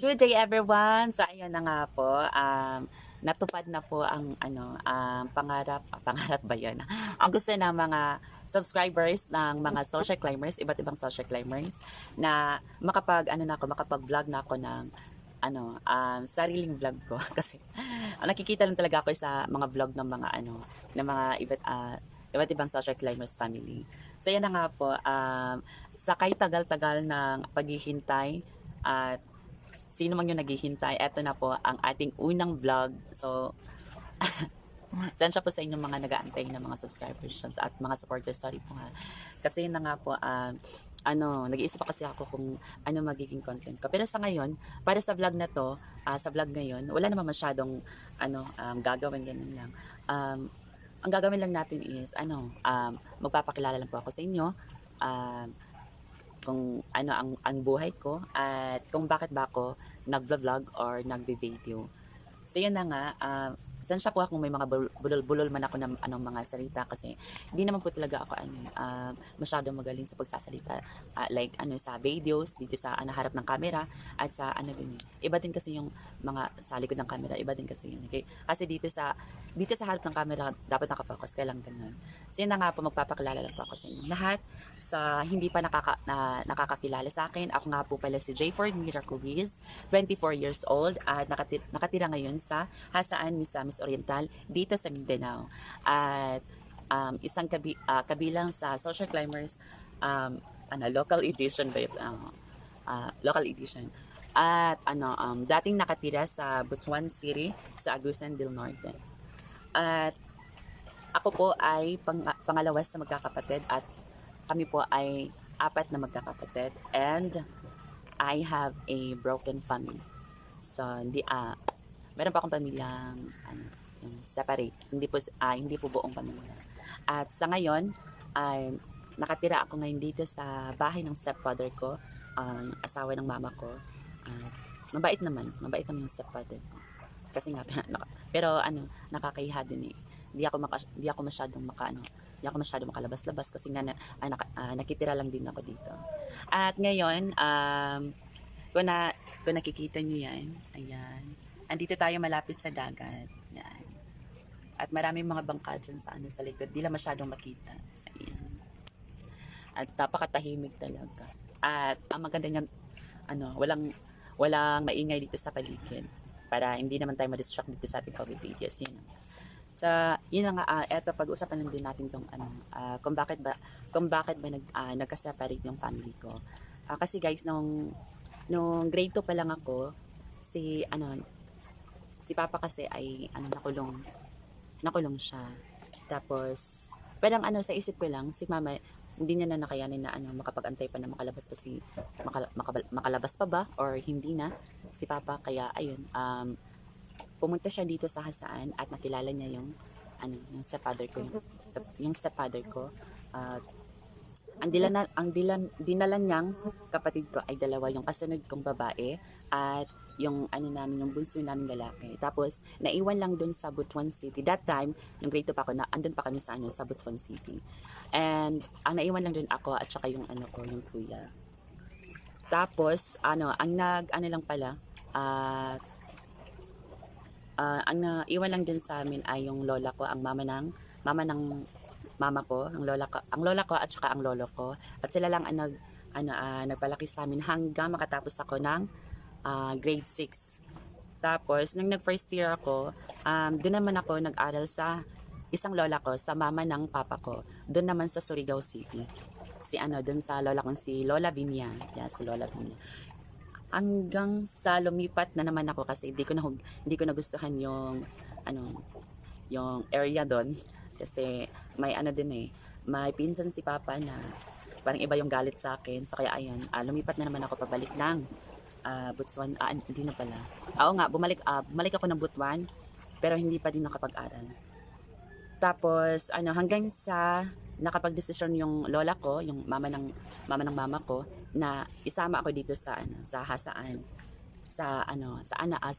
Good day everyone. So ayun na nga po, natupad na po ang pangarap ba 'yun? Ang gusto ng mga subscribers ng mga social climbers, iba't ibang social climbers na makapag-vlog na ako ng sariling vlog ko kasi nakikita lang talaga ako sa mga vlog ng mga ng mga iba't ibang social climbers family. So yan na nga po, sakay tagal-tagal ng paghihintay at sino man yung naghihintay, eto na po ang ating unang vlog. So, sensya po sa inyong mga nag-aantay ng mga subscribers at mga supporters. Sorry po nga. Kasi yun na nga po, nag-iisip pa kasi ako kung ano magiging content ko. Pero sa ngayon, para sa vlog na to, sa vlog ngayon, wala naman masyadong gagawin, ganun lang. Ang gagawin lang natin is, magpapakilala lang po ako sa inyo. Kung ano ang buhay ko at kung bakit ba ako nag-vlog or nagbe-video. So yun na nga, sensya po ako may mga bulol-bulol man ako ng mga salita kasi hindi naman po talaga ako masyadong magaling sa pagsasalita, like sa videos dito sa harap ng camera at sa din iba din kasi yung mga sa likod ng camera, iba din kasi yun, okay? Kasi dito sa harap ng camera dapat nakafocus ka lang, ganun. So yun na nga po, magpapakilala lang po ako sa inyo lahat. Sa hindi pa nakakakilala sa akin, ako nga po pala si Jayford Miracle Ruiz, 24 years old at nakatira ngayon sa Hasaan, Misamis Oriental dito sa Mindanao. At isang kabilang sa social climbers, local edition ba ito? Local edition. At dating nakatira sa Butuan City sa Agusan del Norte. At ako po ay pangalawa sa magkakapatid at kami po ay apat na magkakapatid and I have a broken family. So meron pa akong pamilyang yung separate, hindi po buong pamilya. At sa ngayon ay nakatira ako ngayon dito sa bahay ng stepfather ko, asawa ng mama ko. Mabait naman yung stepfather ko. Kasi nga pero nakakahiya din eh. Hindi ako masyadong makalabas-labas kasi nga nakitira lang din ako dito. At ngayon, kung nakikita nyo yan, ayan. Andito tayo malapit sa dagat. Yan. At maraming mga bangka dyan sa likod. Di lang masyadong makita. So, yan. At napakatahimik talaga. At ang maganda niyan, walang maingay dito sa paligid. Para hindi naman tayo ma-distract dito sa ating pag-videos. Yan. Yun nga, eto pag-usapan lang din natin tong kung bakit ba nagka-separate yung family ko. Kasi guys, nung grade 2 pa lang ako, si Papa kasi ay nakulong siya. Tapos parang sa isip ko lang, si Mama hindi niya na nakayanin na makapag-antay pa na makalabas pa ba or hindi na si Papa, kaya ayun, pumunta siya dito sa Hasaan at nakilala niya yung stepfather ko, yung stepfather ko. Ang dinala niyang kapatid ko ay dalawa, yung kasunod kong babae at yung yung bunso namin lalaki. Tapos naiwan lang dun sa Butuan City. That time, nung grade 2 pa ako, andun pa kami sa Butuan City. And ang naiwan lang dun ako at saka yung yung kuya. Tapos ang lang pala, ang naiwan lang din sa amin ay yung lola ko, ang mama ng mama ko, ang lola ko at saka ang lolo ko. At sila lang ang nagpalaki sa amin hanggang makatapos ako ng grade 6. Tapos nung nag-first year ako, doon naman ako nag-aral sa isang lola ko, sa mama ng papa ko. Doon naman sa Surigao City. Doon sa lola kong si Lola Vinya. Yeah, si Lola Vinya. Hanggang sa lumipat na naman ako kasi hindi ko nagustuhan yung area doon kasi may may pinsan si Papa na parang iba yung galit sa akin. So kaya ayun, lumipat na naman ako pabalik ng Butuan. Hindi na pala. Oo nga, bumalik ako ng Butuan pero hindi pa din nakapag-aral. Tapos hanggang sa nakapag-desisyon yung lola ko, yung mama ng mama ko, na isama ako dito sa Hasaan, sa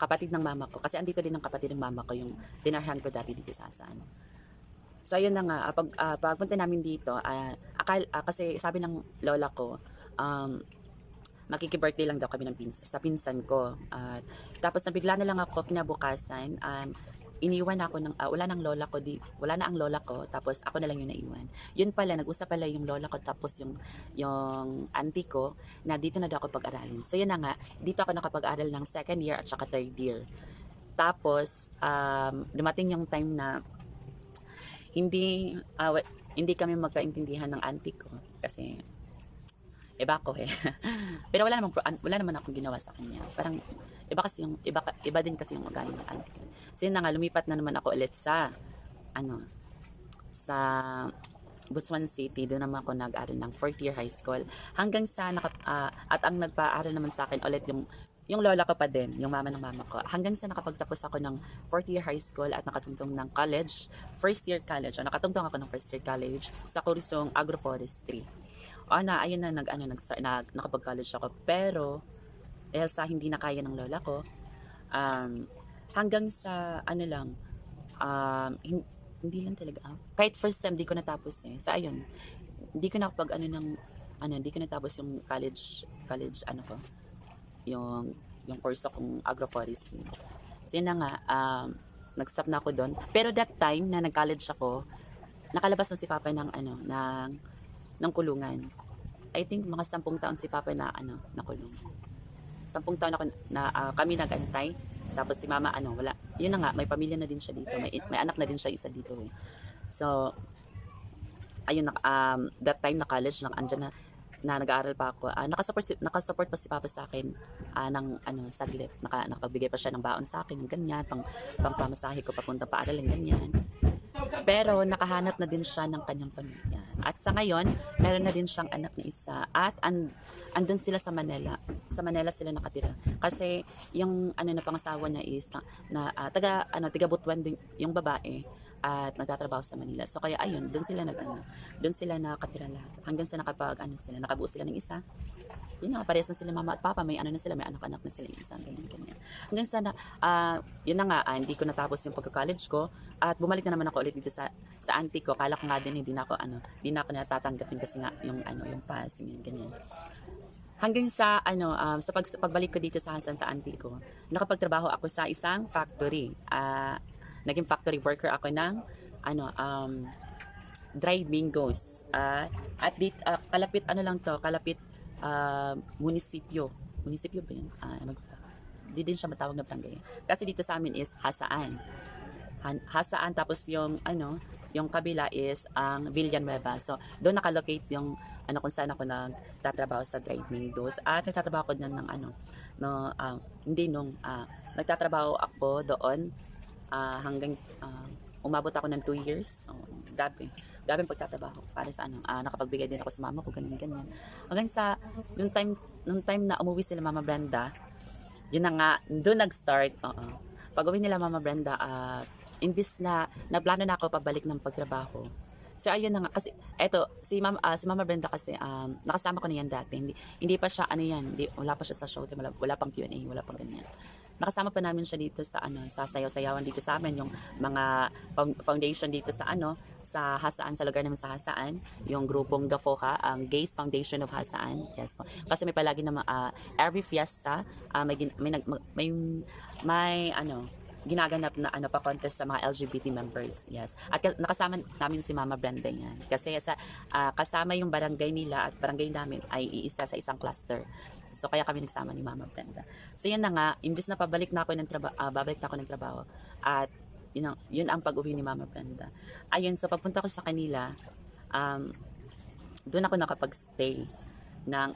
kapatid ng mama ko, kasi andito din ang kapatid ng mama ko, yung dinarhan ko dati dito sa Hasaan. So ayun na nga, pagpunta namin dito, kasi sabi ng lola ko, makiki-birthday lang daw kami ng sa pinsan ko. At tapos nabigla na lang ako kinabukasan. Iniwan ako ng wala nang lola ko wala na ang lola ko, tapos ako na lang yung naiwan. Yun pala, nag-usap pala yung lola ko tapos yung auntie ko na dito na daw ako pag-aralin. So yun na nga, dito ako nakapag-aral ng second year at saka third year. Tapos dumating yung time na hindi kami magkaintindihan ng auntie ko kasi iba ko eh. Pero wala naman akong ginawa sa kanya. Parang iba din kasi yung ugali ng auntie ko. So yun na nga, lumipat na naman ako ulit sa Butuan City. Doon naman ako nag-aral ng 4th year high school hanggang sa at ang nagpa-aral naman sa akin ulit yung lola ko pa din, yung mama ng mama ko. Hanggang sa nakapagtapos ako ng 4th year high school at nakatungtong ng college, nakatungtong ako ng first year college sa kursong agroforestry. Ayun na, nakapag-college ako. Pero, dahil sa hindi na kaya ng lola ko, hanggang sa, hindi lang talaga. Kahit first sem, di ko natapos eh. So, ayun, hindi ko natapos yung college, ko, yung course kong agroforestry. So, yun na nga, nag-stop na ako doon. Pero that time na nag-college ako, nakalabas na si Papa ng kulungan. I think mga 10 taon si Papa na nakulong. 10 taon ako kami nag-antay. Tapos si Mama wala. Yun na nga, may pamilya na din siya dito. May anak na din siya isa dito eh. So ayun that time na college andyan na nag-aaral pa ako. Nakasupport pa si Papa sa akin ng saglit. Nakapagbigay pa siya ng baon sa akin ng ganyan, pang pamasahe ko papunta paaralan ganyan. Pero nakahanap na din siya ng kanyang pamilya. At sa ngayon, meron na din siyang anak na isa. At andun sila sa Manila. Sa Manila sila nakatira. Kasi yung na pangasawa niya is taga Butuan din yung babae at nagtatrabaho sa Manila. So kaya ayun, doon sila nakatira lahat. Hanggang sa nakabuo sila ng isa. Yun nga, parehas na sila mama at papa, may may anak-anak na sila isa, ganyan. Hanggang sana, yun na nga, hindi ko natapos yung pagka-college ko, at bumalik na naman ako ulit dito sa auntie ko. Kala ko nga din, hindi na ako natatanggapin kasi nga, yung pass, ganyan. Hanggang sa, sa pagbalik ko dito sa Hasan sa auntie ko, nakapagtrabaho ako sa isang factory. Naging factory worker ako ng, dried mangoes. At kalapit, kalapit, munisipyo ba yun? Di din siya matawag na barangay. Kasi dito sa amin is Hasaan. Tapos yung kabila is ang Villanueva. So doon nakalocate yung kung saan ako nagtatrabaho sa dried mangoes. At nagtatrabaho ako ng nagtatrabaho ako doon hanggang umabot ako ng 2 years. Grabe pagtatrabaho para sa nakapagbigay din ako sa mama ko, ganyan. Hanggang sa nung time na umuwi sila Mama Brenda, yun na nga, doon nag-start. Pag uwi nila Mama Brenda, imbis na naplano na ako pabalik ng pagtrabaho. So ayun na nga, kasi eto si Mama Brenda kasi nakasama ko na yan dati. Hindi pa siya wala pa siya sa show, wala pang Q&A, wala pang ganyan. Nakasama pa namin siya dito sa sa sayaw-sayawan dito sa amin, yung mga foundation dito sa sa Hasaan, sa lugar namin sa Hasaan, yung grupong GAFOHA, ang Gays Foundation of Hasaan. Yes po. Kasi may palagi na every fiesta may ginaganap na pa-contest sa mga LGBT members. Yes. At nakasama namin si Mama Brenda yan. Kasi kasama yung barangay nila at barangay namin ay iisa sa isang cluster. So kaya kami nagsama ni Mama Brenda. So yun na nga, imbes na babalik na ako ng trabaho at yun ang pag-uwi ni Mama Brenda. Ayun, so pagpunta ko sa kanila, doon ako nakapag-stay ng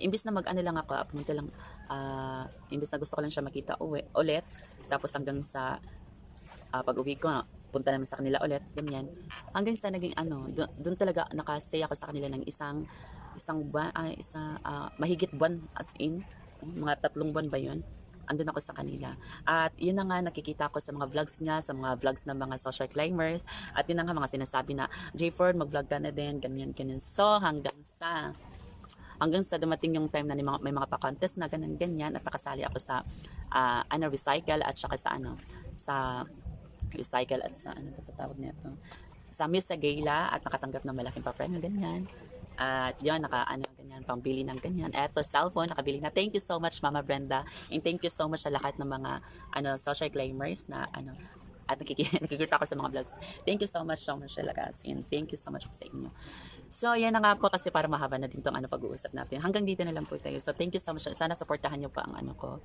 imbes na lang ako, pumunta lang, imbes na gusto ko lang siya makita ulit, tapos hanggang sa pag-uwi ko, punta namin sa kanila ulit, ganyan. Hanggang sa naging doon talaga nakastay ako sa kanila ng isang buwan, mahigit buwan, as in, mga 3 buwan ba yun? Andun ako sa kanila. At yun na nga, nakikita ko sa mga vlogs niya, sa mga vlogs ng mga social climbers. At yun na nga, mga sinasabi na, J4, mag-vlog ka na din, ganyan. So, hanggang sa dumating yung time na may mga pa-contest na ganyan. At nakasali ako sa recycle at saka sa recycle at sa tatawag nito, sa Miss Sagayla, at nakatanggap ng malaking pa-premyo, ganyan. At yun, ano, ganyan, pambili ng ganyan. Eto, cellphone, nakabili na. Thank you so much, Mama Brenda. And thank you so much sa lahat ng mga social claimers na at nakikita ko sa mga vlogs. Thank you so much talaga. And thank you so much po sa inyo. So, yan na nga po kasi para mahaba na din itong pag-uusap natin. Hanggang dito na lang po tayo. So, thank you so much. Sana supportahan niyo po ang ko.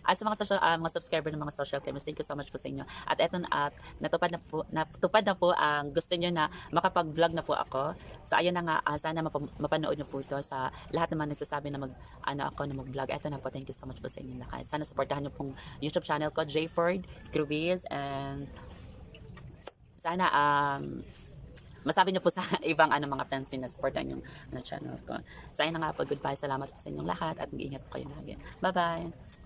At sa mga subscriber ng mga social claimers, thank you so much po sa inyo. At eto at natupad na po ang gusto niyo na makapag-vlog na po ako. So ayun na nga, sana mapanood niyo po ito sa lahat naman nagsasabi na ako na mag-vlog. Eto na po, thank you so much po sa inyo lahat. Sana supportahan niyo pong YouTube channel ko, Jford Cruiz, and sana masabi niyo po sa ibang mga friends na supportan yung channel ko. So ayun na nga po, goodbye. Salamat po sa inyong lahat at mag-ingat po kayo lagi. Bye-bye!